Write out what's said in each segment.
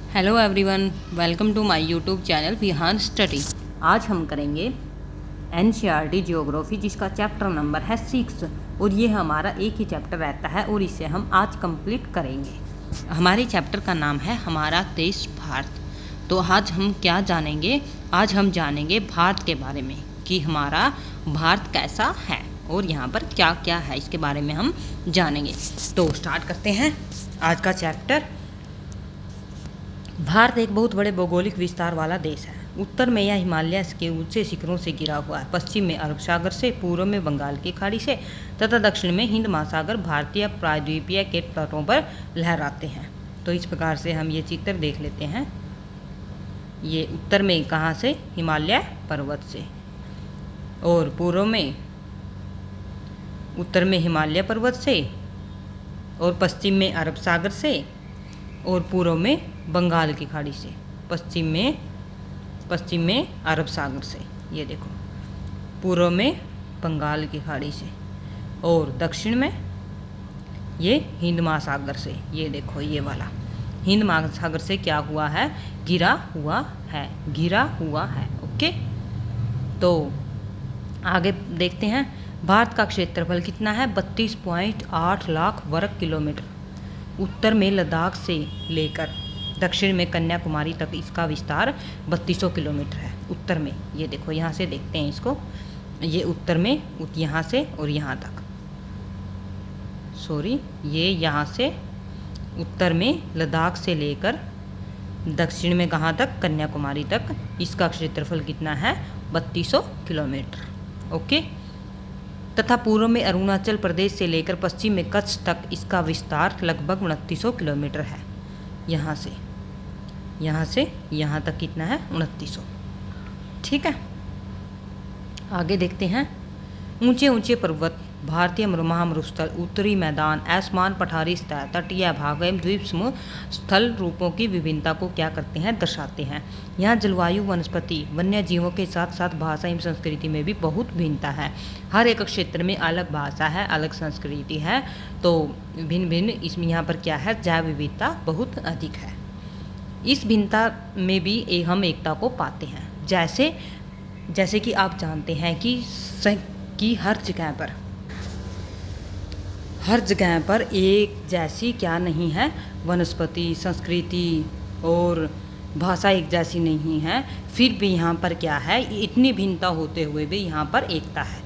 Hello everyone, welcome to my YouTube channel Vihaan study. आज हम करेंगे एनसीईआरटी ज्योग्राफी, जिसका चैप्टर नंबर है 6 और ये हमारा एक ही चैप्टर रहता है और इसे हम आज कंप्लीट करेंगे। हमारे चैप्टर का नाम है हमारा देश भारत। तो आज हम क्या जानेंगे? आज हम जानेंगे भारत के बारे में कि हमारा भारत कैसा है और यहाँ पर क्या क्या है, इसके बारे में हम जानेंगे। तो स्टार्ट करते हैं आज का चैप्टर। भारत एक बहुत बड़े भौगोलिक विस्तार वाला देश है। उत्तर में यह हिमालय के ऊंचे शिखरों से घिरा हुआ है, पश्चिम में अरब सागर से, पूर्व में बंगाल की खाड़ी से तथा दक्षिण में हिंद महासागर भारतीय प्रायद्वीपीय के तटों पर लहराते हैं। तो इस प्रकार से हम ये चित्र देख लेते हैं। ये उत्तर में कहाँ से? हिमालय पर्वत से, और पूर्व में उत्तर में हिमालय पर्वत से, और पश्चिम में अरब सागर से, और पूर्व में बंगाल की खाड़ी से, पश्चिम में अरब सागर से। ये देखो, पूर्व में बंगाल की खाड़ी से, और दक्षिण में ये हिंद महासागर से। ये देखो, ये वाला हिंद महासागर से क्या हुआ है? घिरा हुआ है। ओके, तो आगे देखते हैं। भारत का क्षेत्रफल कितना है? 32.8 लाख वर्ग किलोमीटर। उत्तर में लद्दाख से लेकर दक्षिण में कन्याकुमारी तक इसका विस्तार 3200 किलोमीटर है। उत्तर में, ये देखो, यहाँ से देखते हैं इसको। ये उत्तर में यहाँ से और यहाँ तक, ये यहाँ से उत्तर में लद्दाख से लेकर दक्षिण में कहाँ तक? कन्याकुमारी तक। इसका क्षेत्रफल कितना है? 3200 किलोमीटर। ओके, तथा पूर्व में अरुणाचल प्रदेश से लेकर पश्चिम में कच्छ तक इसका विस्तार लगभग 2900 किलोमीटर है। यहाँ से यहाँ तक कितना है? 2900। ठीक है, आगे देखते हैं। ऊंचे ऊंचे पर्वत, भारतीय महामरुस्थल, उत्तरी मैदान, आसमान, पठारी सतह, तटीय भाग एवं द्वीप समूह स्थल रूपों की विभिन्नता को क्या करते हैं? दर्शाते हैं। यहाँ जलवायु, वनस्पति, वन्य जीवों के साथ साथ भाषा एवं संस्कृति में भी बहुत भिन्नता है। हर एक क्षेत्र में अलग भाषा है, अलग संस्कृति है, तो भिन्न भिन्न इसमें यहाँ पर क्या है? जैव विविधता बहुत अधिक है। इस भिन्नता में भी हम एकता को पाते हैं। जैसे कि आप जानते हैं कि हर जगह पर एक जैसी क्या नहीं है? वनस्पति, संस्कृति और भाषा एक जैसी नहीं है। फिर भी यहाँ पर क्या है? इतनी भिन्नता होते हुए भी यहाँ पर एकता है,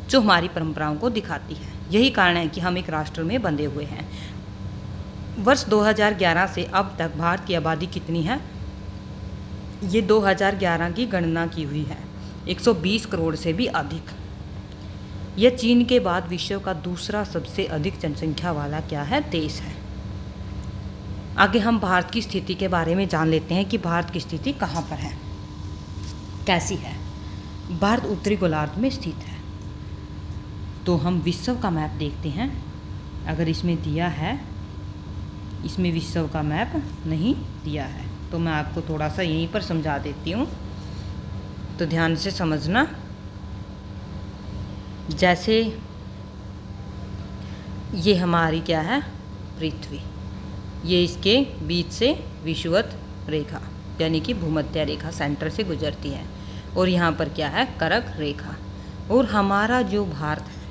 जो हमारी परंपराओं को दिखाती है। यही कारण है कि हम एक राष्ट्र में बंधे हुए हैं। वर्ष 2011 से अब तक भारत की आबादी कितनी है? ये 2011 की गणना की हुई है। 120 करोड़ से भी अधिक। यह चीन के बाद विश्व का दूसरा सबसे अधिक जनसंख्या वाला क्या है? देश है। आगे हम भारत की स्थिति के बारे में जान लेते हैं कि भारत की स्थिति कहाँ पर है, कैसी है। भारत उत्तरी गोलार्ध में स्थित है। तो हम विश्व का मैप देखते हैं। अगर इसमें दिया है, इसमें विश्व का मैप नहीं दिया है, तो मैं आपको थोड़ा सा यहीं पर समझा देती हूँ, तो ध्यान से समझना। जैसे ये हमारी क्या है? पृथ्वी। ये इसके बीच से विषुवत रेखा यानी कि भूमध्य रेखा सेंटर से गुजरती है, और यहाँ पर क्या है? कर्क रेखा। और हमारा जो भारत है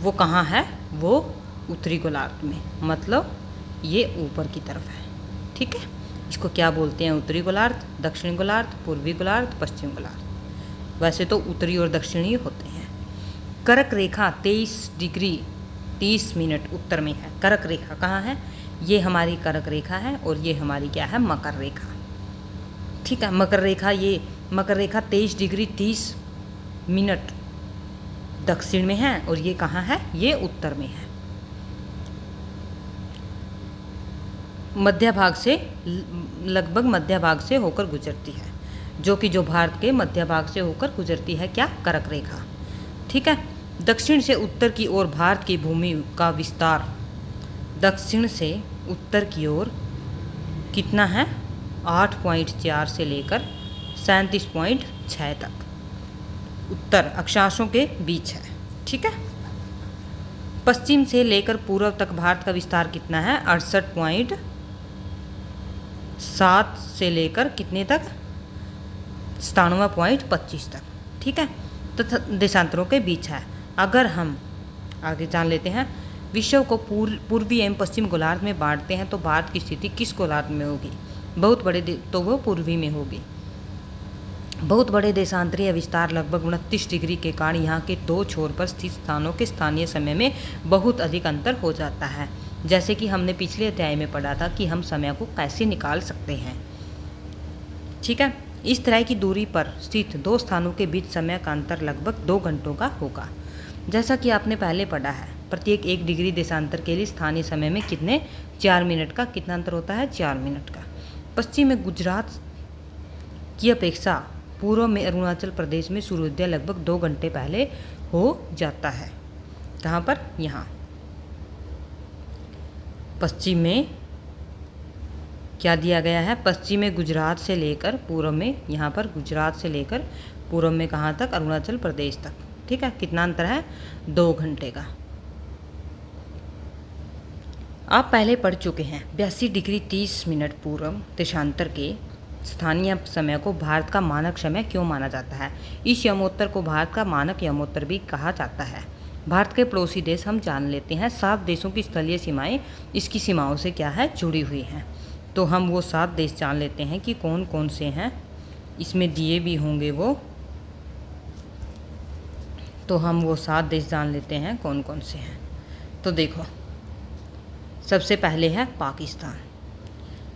वो कहाँ है? वो उत्तरी गोलार्ध में, मतलब ये ऊपर की तरफ है। ठीक है, इसको क्या बोलते हैं? उत्तरी गोलार्ध, दक्षिण गोलार्ध, पूर्वी गोलार्ध, पश्चिम गोलार्ध। वैसे तो उत्तरी और दक्षिणी होते हैं। कर्क रेखा 23 डिग्री 30 मिनट उत्तर में है। कर्क रेखा कहाँ है? ये हमारी कर्क रेखा है, और ये हमारी क्या है? मकर रेखा। ठीक है, मकर रेखा 23 डिग्री 30 मिनट दक्षिण में है, और ये कहाँ है? ये उत्तर में है। लगभग मध्य भाग से होकर गुजरती है, जो भारत के मध्य भाग से होकर गुजरती है। क्या? कर्क रेखा। ठीक है, दक्षिण से उत्तर की ओर भारत की भूमि का विस्तार दक्षिण से उत्तर की ओर कितना है? 8.4 से लेकर 37.6 तक उत्तर अक्षांशों के बीच है। ठीक है, पश्चिम से लेकर पूर्व तक भारत का विस्तार कितना है? 7 से लेकर कितने तक, 97.25 तक। ठीक है, तो देशांतरों के बीच है। अगर हम आगे जान लेते हैं, विश्व को पूर्वी एवं पश्चिम गोलार्ध में बांटते हैं तो भारत की स्थिति किस गोलार्ध में होगी? बहुत बड़े तो वो पूर्वी में होगी। बहुत बड़े देशांतरीय विस्तार लगभग 29 डिग्री के कारण यहाँ के 2 छोर पर स्थित स्थानों के स्थानीय समय में बहुत अधिक अंतर हो जाता है। जैसे कि हमने पिछले अध्याय में पढ़ा था कि हम समय को कैसे निकाल सकते हैं। ठीक है, इस तरह की दूरी पर स्थित 2 स्थानों के बीच समय का अंतर लगभग 2 घंटों का होगा। जैसा कि आपने पहले पढ़ा है, प्रत्येक 1 डिग्री देशांतर के लिए स्थानीय समय में कितने 4 मिनट का कितना अंतर होता है? 4 मिनट का। पश्चिम में गुजरात की अपेक्षा पूर्व में अरुणाचल प्रदेश में सूर्योदय लगभग 2 घंटे पहले हो जाता है। कहाँ पर? यहाँ पश्चिम में क्या दिया गया है? पश्चिम में गुजरात से लेकर पूर्व में, यहाँ पर गुजरात से लेकर पूर्व में कहाँ तक? अरुणाचल प्रदेश तक। ठीक है, कितना अंतर है? 2 घंटे का। आप पहले पढ़ चुके हैं 82 डिग्री 30 मिनट पूर्व देशांतर के स्थानीय समय को भारत का मानक समय क्यों माना जाता है? इस यमोत्तर को भारत का मानक यमोत्तर भी कहा जाता है। भारत के पड़ोसी देश हम जान लेते हैं। 7 देशों की स्थलीय सीमाएं इसकी सीमाओं से क्या है? जुड़ी हुई हैं। तो हम वो 7 देश जान लेते हैं कि कौन कौन से हैं, इसमें दिए भी होंगे वो, तो हम वो 7 देश जान लेते हैं कौन कौन से हैं। तो देखो, सबसे पहले है पाकिस्तान,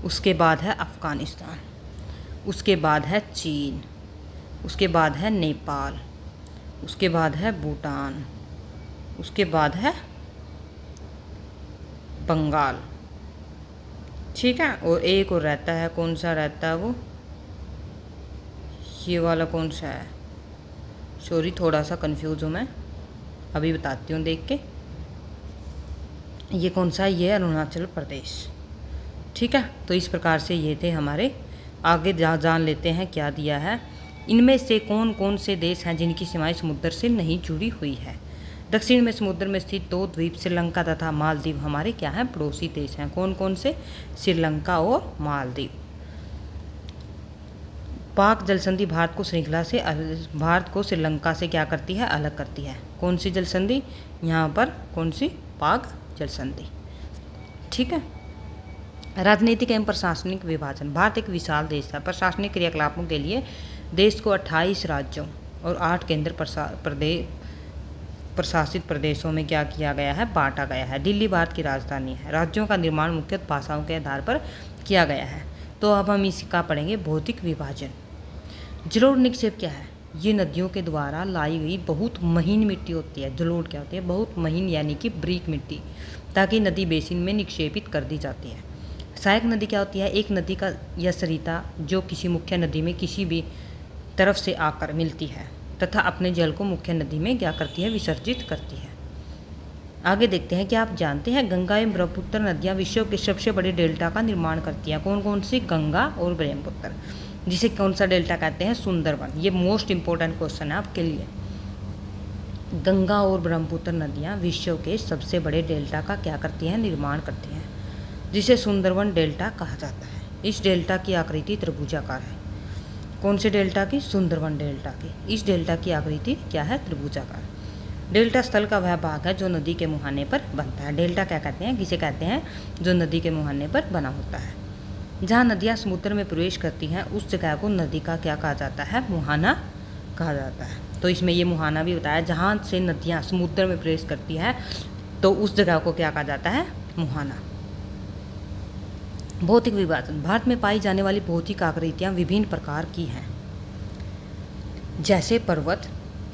उसके बाद है अफ़गानिस्तान, उसके बाद है चीन, उसके बाद है नेपाल, उसके बाद है भूटान, उसके बाद है बंगाल। ठीक है, और एक और रहता है, कौन सा रहता है वो? ये वाला कौन सा है? सॉरी, थोड़ा सा कंफ्यूज हूँ मैं, अभी बताती हूँ देख के। ये कौन सा है? ये अरुणाचल प्रदेश। ठीक है, तो इस प्रकार से ये थे हमारे। आगे जान लेते हैं क्या दिया है। इनमें से कौन कौन से देश हैं जिनकी सीमाएं समुद्र से नहीं जुड़ी हुई है? दक्षिण में समुद्र में स्थित 2 द्वीप श्रीलंका तथा मालदीव हमारे क्या हैं? पड़ोसी देश हैं। कौन कौन से? श्रीलंका और मालदीव। पाक जलसंधि भारत को श्रीलंका से क्या करती है? अलग करती है। कौन सी जलसंधि? यहाँ पर कौन सी? पाक जलसंधि। ठीक है, राजनीतिक एवं प्रशासनिक विभाजन। भारत एक विशाल देश है। प्रशासनिक क्रियाकलापों के लिए देश को 28 राज्यों और 8 केंद्र प्रशासित प्रदेशों में क्या किया गया है? बांटा गया है। दिल्ली भारत की राजधानी है। राज्यों का निर्माण मुख्यतः भाषाओं के आधार पर किया गया है। तो अब हम इसका पढ़ेंगे भौतिक विभाजन। जलोढ़ निक्षेप क्या है? ये नदियों के द्वारा लाई गई बहुत महीन मिट्टी होती है। जलोढ़ क्या होती है? बहुत महीन, यानी कि ब्रीक मिट्टी, ताकि नदी बेसिन में निक्षेपित कर दी जाती है। सहायक नदी क्या होती है? एक नदी का या सरिता जो किसी मुख्य नदी में किसी भी तरफ से आकर मिलती है तथा अपने जल को मुख्य नदी में क्या करती है? विसर्जित करती है। आगे देखते हैं कि आप जानते हैं गंगा एवं ब्रह्मपुत्र नदियाँ विश्व के सबसे बड़े डेल्टा का निर्माण करती हैं। कौन कौन सी? गंगा और ब्रह्मपुत्र, जिसे कौन सा डेल्टा कहते हैं? सुंदरवन। ये मोस्ट इंपॉर्टेंट क्वेश्चन है आपके लिए। गंगा और ब्रह्मपुत्र नदियाँ विश्व के सबसे बड़े डेल्टा का क्या करती हैं? निर्माण करती हैं, जिसे सुंदरवन डेल्टा कहा जाता है। इस डेल्टा की आकृति त्रिभुजाकार है। कौन से डेल्टा की? सुंदरवन डेल्टा की। इस डेल्टा की आकृति क्या है? त्रिभुजाकार। डेल्टा स्थल का वह भाग है जो नदी के मुहाने पर बनता है। डेल्टा क्या कहते हैं? किसे कहते हैं? जो नदी के मुहाने पर बना होता है। जहाँ नदियाँ समुद्र में प्रवेश करती हैं उस जगह को नदी का क्या कहा जाता है? मुहाना कहा जाता है। तो इसमें ये मुहाना भी बताया, जहाँ से नदियाँ समुद्र में प्रवेश करती है तो उस जगह को क्या कहा जाता है? मुहाना। भौतिक विभाजन। भारत में पाई जाने वाली भौतिक आकृतियाँ विभिन्न प्रकार की हैं, जैसे पर्वत,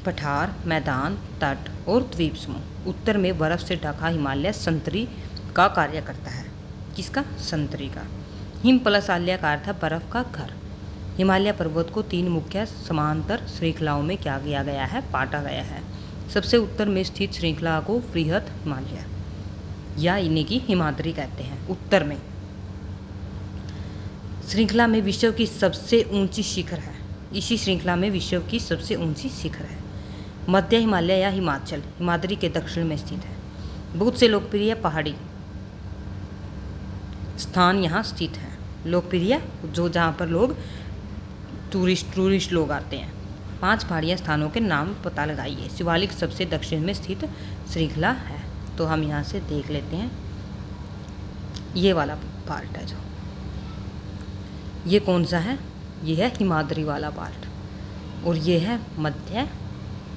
पठार, मैदान, तट और द्वीप समूह। उत्तर में बर्फ से ढका हिमालय संतरी का कार्य करता है। किसका? संतरी का। हिम प्लस आल्य का अर्थ है बर्फ का घर। हिमालय पर्वत को 3 मुख्य समांतर श्रृंखलाओं में क्या किया गया है? बांटा गया है। सबसे उत्तर में स्थित श्रृंखला को बृहद हिमालय या इन्हीं की हिमाद्री कहते हैं। उत्तर में श्रृंखला में विश्व की सबसे ऊंची शिखर है। इसी श्रृंखला में विश्व की सबसे ऊंची शिखर है। मध्य हिमालय या हिमाचल हिमाद्री के दक्षिण में स्थित है। बहुत से लोकप्रिय पहाड़ी स्थान यहाँ स्थित हैं। लोकप्रिय, जो जहाँ पर लोग टूरिस्ट लोग आते हैं। 5 पहाड़ियाँ स्थानों के नाम पता लगाइए। शिवालिक सबसे दक्षिण में स्थित श्रृंखला है। तो हम यहाँ से देख लेते हैं, ये वाला पार्ट है जो, ये कौन सा है, ये है हिमाद्री वाला पार्ट, और ये है मध्य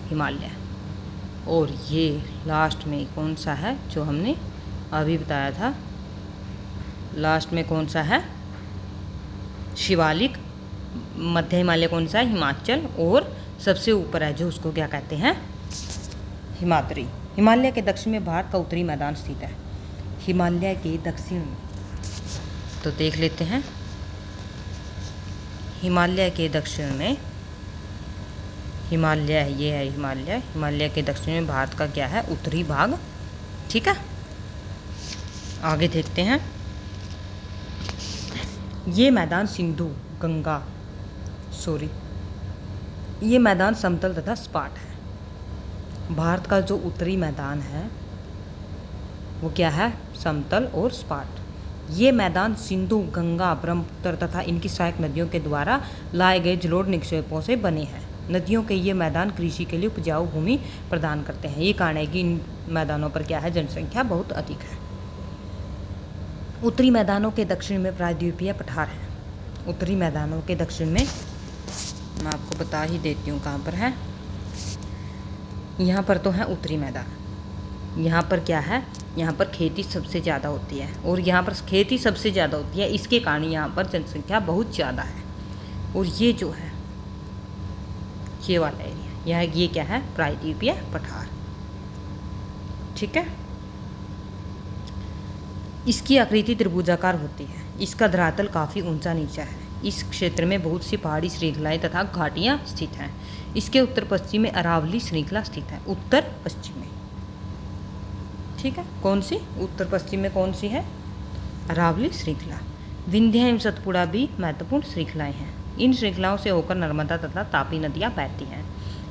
हिमालय, और ये लास्ट में कौन सा है जो हमने अभी बताया था, लास्ट में कौन सा है, शिवालिक। मध्य हिमालय कौन सा है, हिमाचल, और सबसे ऊपर है जो उसको क्या कहते हैं, हिमाद्री। हिमालय के दक्षिण में भारत का उत्तरी मैदान स्थित है। हिमालय के दक्षिण, तो देख लेते हैं, हिमालय के दक्षिण में, हिमालय ये है हिमालय, हिमालय के दक्षिण में भारत का क्या है, उत्तरी भाग। ठीक है, आगे देखते हैं। ये मैदान सिंधु गंगा ये मैदान समतल तथा सपाट है। भारत का जो उत्तरी मैदान है वो क्या है, समतल और सपाट। ये मैदान सिंधु, गंगा, ब्रह्मपुत्र तथा इनकी सहायक नदियों के द्वारा लाए गए जलोढ़ निक्षेपों से बने हैं। नदियों के ये मैदान कृषि के लिए उपजाऊ भूमि प्रदान करते हैं। ये कारण है कि इन मैदानों पर क्या है, जनसंख्या बहुत अधिक है। उत्तरी मैदानों के दक्षिण में प्रायद्वीपीय पठार है। उत्तरी मैदानों के दक्षिण में मैं आपको बता ही देती हूँ कहाँ पर है। यहाँ पर तो है उत्तरी मैदान। यहाँ पर क्या है, यहाँ पर खेती सबसे ज़्यादा होती है, और यहाँ पर खेती सबसे ज़्यादा होती है, इसके कारण यहाँ पर जनसंख्या बहुत ज़्यादा है। और ये जो है, ये वाला एरिया, ये क्या है, प्रायद्वीपीय पठार। ठीक है, इसकी आकृति त्रिभुजाकार होती है। इसका धरातल काफ़ी ऊंचा नीचा है। इस क्षेत्र में बहुत सी पहाड़ी श्रृंखलाएं तथा घाटियां स्थित हैं। इसके उत्तर पश्चिम में अरावली श्रृंखला स्थित है। उत्तर पश्चिम में, ठीक है, कौन सी, उत्तर पश्चिम में कौन सी है, अरावली श्रृंखला। विंध्य एवं सतपुड़ा भी महत्वपूर्ण श्रृंखलाएं हैं। इन श्रृंखलाओं से होकर नर्मदा तथा तापी नदियाँ बहती हैं।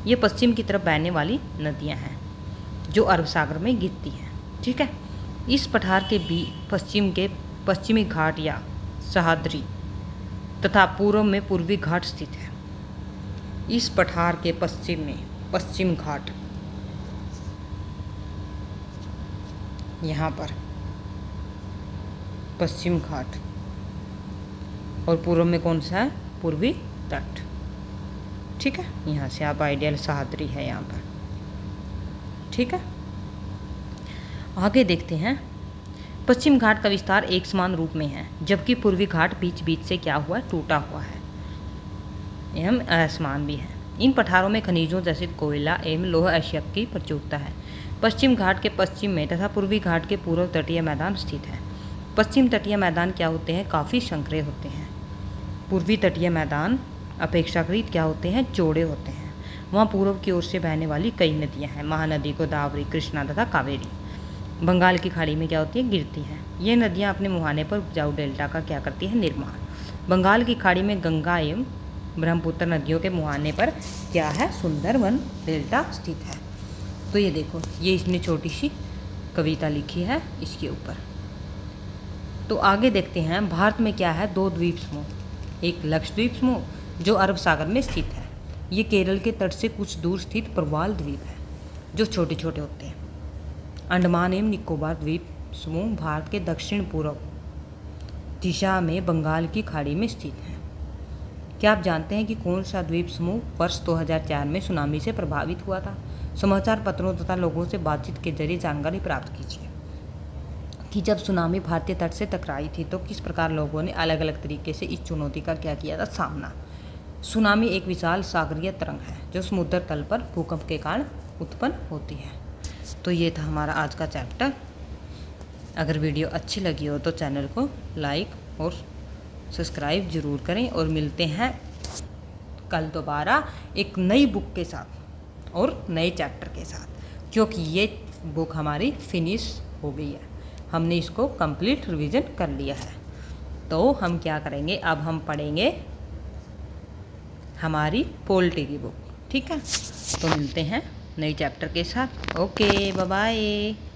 ये पश्चिम की तरफ बहने वाली नदियाँ हैं जो अरब सागर में गिरती हैं। ठीक है, इस पठार के भी पश्चिमी घाट या सह्याद्री तथा पूर्व में पूर्वी घाट स्थित है। इस पठार के पश्चिम में पश्चिम घाट, यहाँ पर पश्चिम घाट, और पूर्व में कौन सा है, पूर्वी तट। ठीक है, यहाँ से आप आइडियल सह्याद्री है यहाँ पर। ठीक है, आगे देखते हैं। पश्चिम घाट का विस्तार एक समान रूप में है, जबकि पूर्वी घाट बीच बीच से क्या हुआ, टूटा हुआ है एवं असमान भी है। इन पठारों में खनिजों जैसे कोयला एवं लौह अयस्क की प्रचुरता है। पश्चिम घाट के पश्चिम में तथा पूर्वी घाट के पूर्व तटीय मैदान स्थित है। पश्चिम तटीय मैदान क्या होते हैं, काफ़ी संकरे होते हैं। पूर्वी तटीय मैदान अपेक्षाकृत क्या होते हैं, चौड़े होते हैं। वहाँ पूर्व की ओर से बहने वाली कई नदियाँ हैं, महानदी, गोदावरी, कृष्णा तथा कावेरी। बंगाल की खाड़ी में क्या होती है, गिरती हैं। ये नदियाँ अपने मुहाने पर उपजाऊ डेल्टा का क्या करती है, निर्माण। बंगाल की खाड़ी में गंगा एवं ब्रह्मपुत्र नदियों के मुहाने पर क्या है, सुंदरवन डेल्टा स्थित है। तो ये देखो, ये इसने छोटी सी कविता लिखी है इसके ऊपर। तो आगे देखते हैं, भारत में क्या है, 2 द्वीप समूह, एक लक्षद्वीप समूह जो अरब सागर में स्थित है। ये केरल के तट से कुछ दूर स्थित प्रवाल द्वीप है जो छोटे छोटे होते हैं। अंडमान एवं निकोबार द्वीप समूह भारत के दक्षिण पूर्व दिशा में बंगाल की खाड़ी में स्थित है। क्या आप जानते हैं कि कौन सा द्वीप समूह वर्ष 2004 में सुनामी से प्रभावित हुआ था? समाचार पत्रों तथा लोगों से बातचीत के जरिए जानकारी प्राप्त कीजिए कि जब सुनामी भारतीय तट से टकराई थी तो किस प्रकार लोगों ने अलग अलग तरीके से इस चुनौती का क्या किया था, सामना। सुनामी एक विशाल सागरीय तरंग है जो समुद्र तल पर भूकंप के कारण उत्पन्न होती है। तो ये था हमारा आज का चैप्टर। अगर वीडियो अच्छी लगी हो तो चैनल को लाइक और सब्सक्राइब ज़रूर करें, और मिलते हैं कल दोबारा एक नई बुक के साथ और नए चैप्टर के साथ, क्योंकि ये बुक हमारी फिनिश हो गई है, हमने इसको कंप्लीट रिवीजन कर लिया है। तो हम क्या करेंगे, अब हम पढ़ेंगे हमारी पॉलिटी की बुक। ठीक है, तो मिलते हैं नए चैप्टर के साथ। Okay, bye bye.